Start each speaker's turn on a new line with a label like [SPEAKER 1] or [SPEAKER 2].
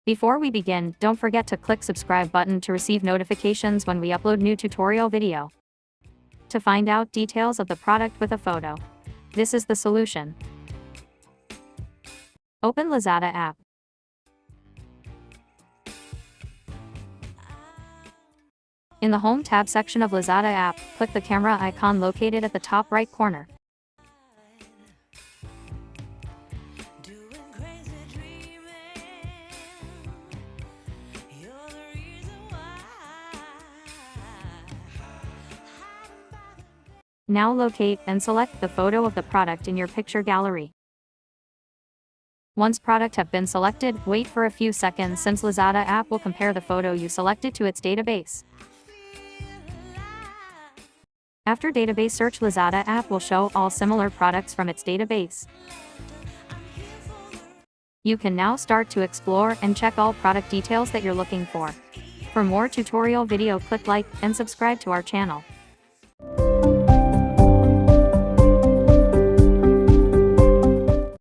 [SPEAKER 1] Before we begin, don't forget to click subscribe button to receive notifications when we upload new tutorial video. To find out details of the product with a photo, this is the solution. Open Lazada app. In the Home tab section of Lazada app, click the camera icon located at the top right corner. Now locate and select the photo of the product in your picture gallery. Once product have been selected, wait for a few seconds since Lazada app will compare the photo you selected to its database. After database search, Lazada app will show all similar products from its database. You can now start to explore and check all product details that you're looking for. For more tutorial video, click like and subscribe to our channel.